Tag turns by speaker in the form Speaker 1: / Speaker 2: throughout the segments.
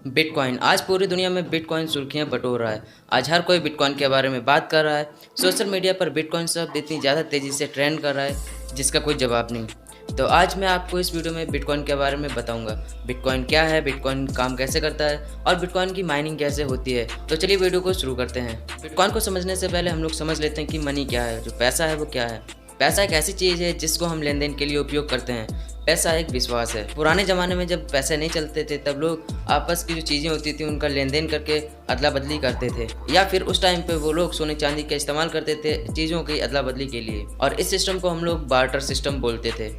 Speaker 1: Bitcoin आज पूरी दुनिया में बिटकॉइन सुर्खियां बटोर रहा है। आज हर कोई बिटकॉइन के बारे में बात कर रहा है। सोशल मीडिया पर बिटकॉइन शब्द इतनी ज़्यादा तेज़ी से ट्रेंड कर रहा है जिसका कोई जवाब नहीं। तो आज मैं आपको इस वीडियो में बिटकॉइन के बारे में बताऊंगा। बिटकॉइन क्या है, बिटकॉइन काम कैसे करता है और बिटकॉइन की माइनिंग कैसे होती है। तो चलिए वीडियो को शुरू करते हैं। बिटकॉइन को समझने से पहले हम लोग समझ लेते हैं कि मनी क्या है, जो पैसा है वो क्या है। पैसा एक ऐसी चीज़ है जिसको हम लेन देन के लिए उपयोग करते हैं। पैसा एक विश्वास है। पुराने ज़माने में जब पैसे नहीं चलते थे तब लोग आपस की जो चीज़ें होती थी उनका लेन देन करके अदला बदली करते थे, या फिर उस टाइम पे वो लोग सोने चांदी का इस्तेमाल करते थे चीज़ों की अदला बदली के लिए, और इस सिस्टम को हम लोग बार्टर सिस्टम बोलते थे।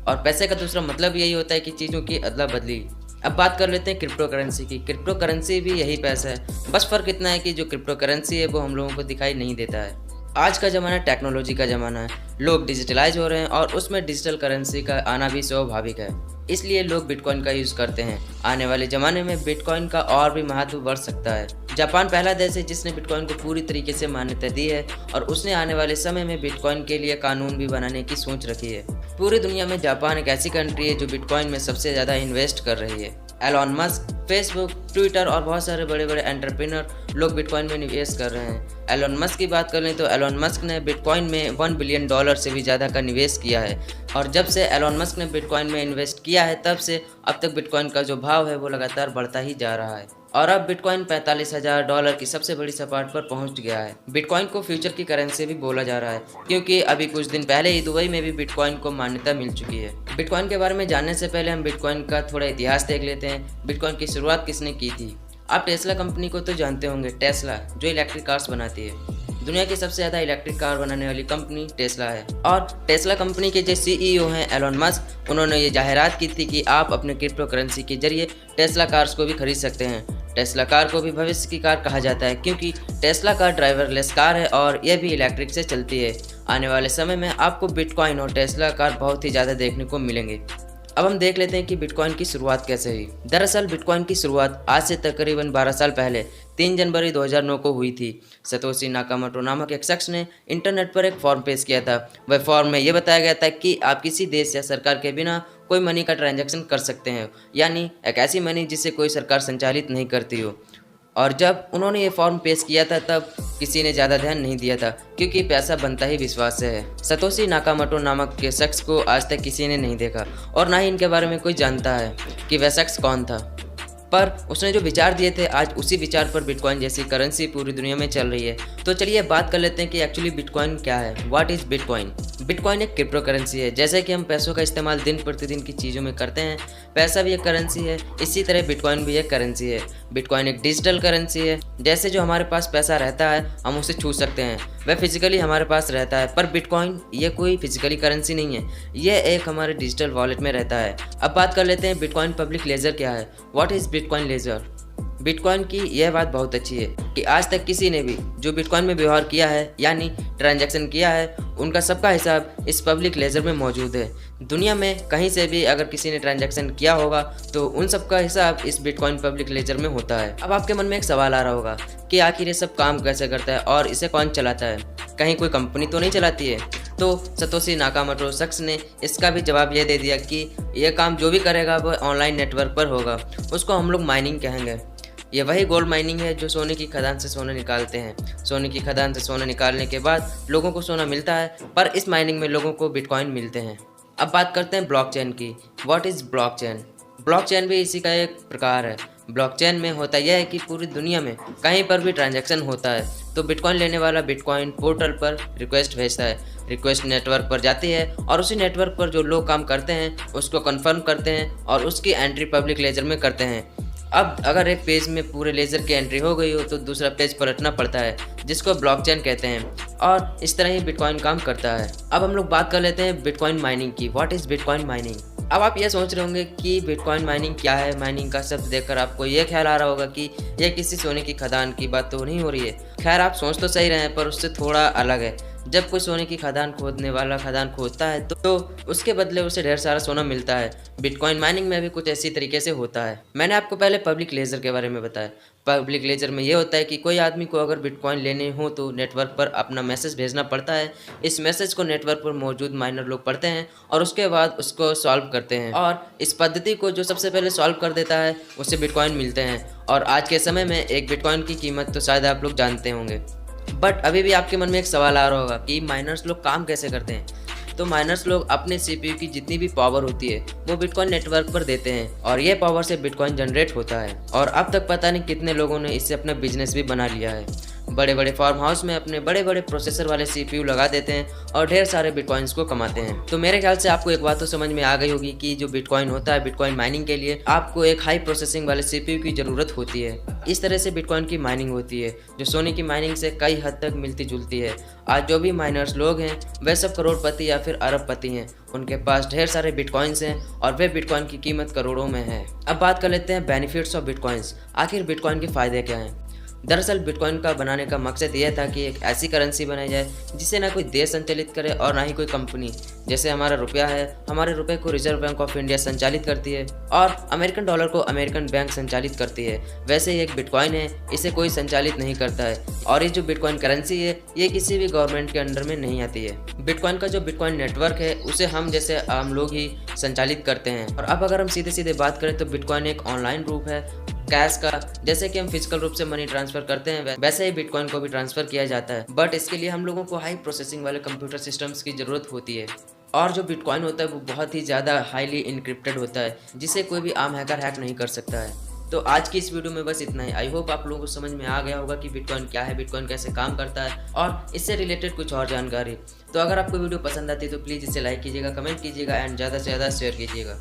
Speaker 1: और पैसे का दूसरा मतलब यही होता है कि चीज़ों की अदला बदली। अब बात कर लेते हैं क्रिप्टो करेंसी की। क्रिप्टो करेंसी भी यही पैसा है, बस फ़र्क इतना है कि जो क्रिप्टो करेंसी है वो हम लोगों को दिखाई नहीं देता है। आज का ज़माना टेक्नोलॉजी का ज़माना है। लोग डिजिटलाइज हो रहे हैं और उसमें डिजिटल करेंसी का आना भी स्वाभाविक है, इसलिए लोग बिटकॉइन का यूज़ करते हैं। आने वाले ज़माने में बिटकॉइन का और भी महत्व बढ़ सकता है। जापान पहला देश है जिसने बिटकॉइन को पूरी तरीके से मान्यता दी है, और उसने आने वाले समय में बिटकॉइन के लिए कानून भी बनाने की सोच रखी है। पूरी दुनिया में जापान एक ऐसी कंट्री है जो बिटकॉइन में सबसे ज़्यादा इन्वेस्ट कर रही है। एलॉन मस्क, फेसबुक, ट्विटर और बहुत सारे बड़े बड़े एंटरप्रेन्योर लोग बिटकॉइन में निवेश कर रहे हैं। एलॉन मस्क की बात कर लें तो एलॉन मस्क ने बिटकॉइन में $1 बिलियन से भी ज़्यादा का निवेश किया है, और जब से एलॉन मस्क ने बिटकॉइन में इन्वेस्ट किया है तब से अब तक बिटकॉइन का जो भाव है वो लगातार बढ़ता ही जा रहा है, और अब बिटकॉइन $45,000 की सबसे बड़ी सपाट पर पहुंच गया है। बिटकॉइन को फ्यूचर की करेंसी भी बोला जा रहा है, क्योंकि अभी कुछ दिन पहले ही दुबई में भी बिटकॉइन को मान्यता मिल चुकी है। बिटकॉइन के बारे में जानने से पहले हम बिटकॉइन का थोड़ा इतिहास देख लेते हैं। बिटकॉइन की शुरुआत किसने की थी? आप टेस्ला कंपनी को तो जानते होंगे। टेस्ला जो इलेक्ट्रिक कार्स बनाती है, दुनिया की सबसे ज़्यादा इलेक्ट्रिक कार बनाने वाली कंपनी टेस्ला है। और टेस्ला कंपनी के जो सीईओ हैं एलॉन मस्क, उन्होंने ये जाहिरात की थी कि आप अपने क्रिप्टो करेंसी के जरिए टेस्ला कार्स को भी खरीद सकते हैं। टेस्ला कार को भी भविष्य की कार कहा जाता है, क्योंकि टेस्ला कार ड्राइवरलेस कार है और यह भी इलेक्ट्रिक से चलती है। आने वाले समय में आपको बिटकॉइन और टेस्ला कार बहुत ही ज़्यादा देखने को मिलेंगे। अब हम देख लेते हैं कि बिटकॉइन की शुरुआत कैसे हुई। दरअसल बिटकॉइन की शुरुआत आज से तकरीबन 12 साल पहले 3 जनवरी 2009 को हुई थी। सतोशी नाकामोटो नामक एक शख्स ने इंटरनेट पर एक फॉर्म पेश किया था। वह फॉर्म में यह बताया गया था कि आप किसी देश या सरकार के बिना कोई मनी का ट्रांजैक्शन कर सकते हैं, यानी एक ऐसी मनी जिसे कोई सरकार संचालित नहीं करती हो। और जब उन्होंने ये फॉर्म पेश किया था तब किसी ने ज़्यादा ध्यान नहीं दिया था, क्योंकि पैसा बनता ही विश्वास से है। सतोशी नाकामोटो नामक के शख्स को आज तक किसी ने नहीं देखा, और ना ही इनके बारे में कोई जानता है कि वह शख्स कौन था। पर उसने जो विचार दिए थे, आज उसी विचार पर बिटकॉइन जैसी करेंसी पूरी दुनिया में चल रही है। तो चलिए बात कर लेते हैं कि एक्चुअली बिटकॉइन क्या है। What is bitcoin? बिटकॉइन एक क्रिप्टो करेंसी है। जैसे कि हम पैसों का इस्तेमाल दिन प्रतिदिन की चीज़ों में करते हैं, पैसा भी एक करेंसी है, इसी तरह बिटकॉइन भी एक करेंसी है। बिटकॉइन एक डिजिटल करेंसी है। जैसे जो हमारे पास पैसा रहता है हम उसे छू सकते हैं, वह फिजिकली हमारे पास रहता है, पर बिटकॉइन ये कोई फिजिकली करेंसी नहीं है, यह एक हमारे डिजिटल वॉलेट में रहता है। अब बात कर लेते हैं बिटकॉइन पब्लिक लेजर क्या है। What is bitcoin ledger? Bitcoin की यह बात बहुत अच्छी है कि आज तक किसी ने भी जो बिटकॉइन में व्यवहार किया है, यानी ट्रांजैक्शन किया है, उनका सबका हिसाब इस पब्लिक लेजर में मौजूद है। दुनिया में कहीं से भी अगर किसी ने ट्रांजैक्शन किया होगा तो उन सबका हिसाब इस बिटकॉइन पब्लिक लेजर में होता है। अब आपके मन में एक सवाल आ रहा होगा कि आखिर ये सब काम कैसे करता है और इसे कौन चलाता है? कहीं कोई कंपनी तो नहीं चलाती है? तो सतोशी नाकामोटो शख्स ने इसका भी जवाब ये दे दिया कि यह काम जो भी करेगा वह ऑनलाइन नेटवर्क पर होगा। उसको हम लोग माइनिंग कहेंगे। ये वही गोल्ड माइनिंग है जो सोने की खदान से सोना निकालते हैं। सोने की खदान से सोना निकालने के बाद लोगों को सोना मिलता है, पर इस माइनिंग में लोगों को बिटकॉइन मिलते हैं। अब बात करते हैं ब्लॉकचेन की। What is blockchain? ब्लॉकचेन भी इसी का एक प्रकार है। ब्लॉकचेन में होता यह है कि पूरी दुनिया में कहीं पर भी ट्रांजैक्शन होता है तो बिटकॉइन लेने वाला बिटकॉइन पोर्टल पर रिक्वेस्ट भेजता है। रिक्वेस्ट नेटवर्क पर जाती है और उसी नेटवर्क पर जो लोग काम करते हैं उसको कन्फर्म करते हैं और उसकी एंट्री पब्लिक लेजर में करते हैं। अब अगर एक पेज में पूरे लेज़र की एंट्री हो गई हो तो दूसरा पेज पलटना पड़ता है, जिसको ब्लॉकचेन कहते हैं, और इस तरह ही बिटकॉइन काम करता है। अब हम लोग बात कर लेते हैं बिटकॉइन माइनिंग की। What is bitcoin mining? अब आप ये सोच रहे होंगे कि बिटकॉइन माइनिंग क्या है। माइनिंग का शब्द देखकर आपको ये ख्याल आ रहा होगा कि यह किसी सोने की खदान की बात तो नहीं हो रही है। खैर आप सोच तो सही रहे हैं, पर उससे थोड़ा अलग है। जब कोई सोने की खदान खोदने वाला खदान खोदता है तो उसके बदले उसे ढेर सारा सोना मिलता है। बिटकॉइन माइनिंग में भी कुछ ऐसी तरीके से होता है। मैंने आपको पहले पब्लिक लेजर के बारे में बताया। पब्लिक लेजर में ये होता है कि कोई आदमी को अगर बिटकॉइन लेने हो तो नेटवर्क पर अपना मैसेज भेजना पड़ता है। इस मैसेज को नेटवर्क पर मौजूद माइनर लोग पढ़ते हैं और उसके बाद उसको सॉल्व करते हैं, और इस पद्धति को जो सबसे पहले सॉल्व कर देता है उसे बिटकॉइन मिलते हैं। और आज के समय में एक बिटकॉइन की कीमत तो शायद आप लोग जानते होंगे। बट अभी भी आपके मन में एक सवाल आ रहा होगा कि माइनर्स लोग काम कैसे करते हैं। तो माइनर्स लोग अपने सीपीयू की जितनी भी पावर होती है वो बिटकॉइन नेटवर्क पर देते हैं और ये पावर से बिटकॉइन जनरेट होता है। और अब तक पता नहीं कितने लोगों ने इससे अपना बिजनेस भी बना लिया है। बड़े बड़े फार्म हाउस में अपने बड़े बड़े प्रोसेसर वाले सीपीयू लगा देते हैं और ढेर सारे बिटकॉइंस को कमाते हैं। तो मेरे ख्याल से आपको एक बात तो समझ में आ गई होगी कि जो बिटकॉइन होता है, बिटकॉइन माइनिंग के लिए आपको एक हाई प्रोसेसिंग वाले सीपीयू की ज़रूरत होती है। इस तरह से बिटकॉइन की माइनिंग होती है जो सोने की माइनिंग से कई हद तक मिलती जुलती है। आज जो भी माइनर्स लोग हैं वे सब करोड़पति या फिर अरबपति हैं। उनके पास ढेर सारे बिटकॉइंस हैं और वे बिटकॉइन की कीमत करोड़ों में है। अब बात कर लेते हैं बेनिफिट्स ऑफ बिटकॉइंस। आखिर बिटकॉइन के फ़ायदे क्या हैं। दरअसल बिटकॉइन का बनाने का मकसद यह था कि एक ऐसी करेंसी बनाई जाए जिसे ना कोई देश संचालित करे और ना ही कोई कंपनी। जैसे हमारा रुपया है, हमारे रुपए को रिजर्व बैंक ऑफ इंडिया संचालित करती है और अमेरिकन डॉलर को अमेरिकन बैंक संचालित करती है, वैसे ही एक बिटकॉइन है, इसे कोई संचालित नहीं करता है। और ये जो बिटकॉइन करेंसी है ये किसी भी गवर्नमेंट के अंडर में नहीं आती है। बिटकॉइन का जो बिटकॉइन नेटवर्क है उसे हम जैसे आम लोग ही संचालित करते हैं। और अब अगर हम सीधे सीधे बात करें तो बिटकॉइन एक ऑनलाइन रूप है कैश का। जैसे कि हम फिजिकल रूप से मनी ट्रांसफर करते हैं वैसे ही बिटकॉइन को भी ट्रांसफर किया जाता है, बट इसके लिए हम लोगों को हाई प्रोसेसिंग वाले कंप्यूटर सिस्टम्स की ज़रूरत होती है। और जो बिटकॉइन होता है वो बहुत ही ज़्यादा हाईली इनक्रिप्टेड होता है जिसे कोई भी आम हैकर हैक नहीं कर सकता है। तो आज की इस वीडियो में बस इतना ही। आई होप आप लोगों को समझ में आ गया होगा कि बिटकॉइन क्या है, बिटकॉइन कैसे काम करता है और इससे रिलेटेड कुछ और जानकारी। तो अगर आपको वीडियो पसंद आती है तो प्लीज़ इसे लाइक कीजिएगा, कमेंट कीजिएगा एंड ज़्यादा से ज़्यादा शेयर कीजिएगा।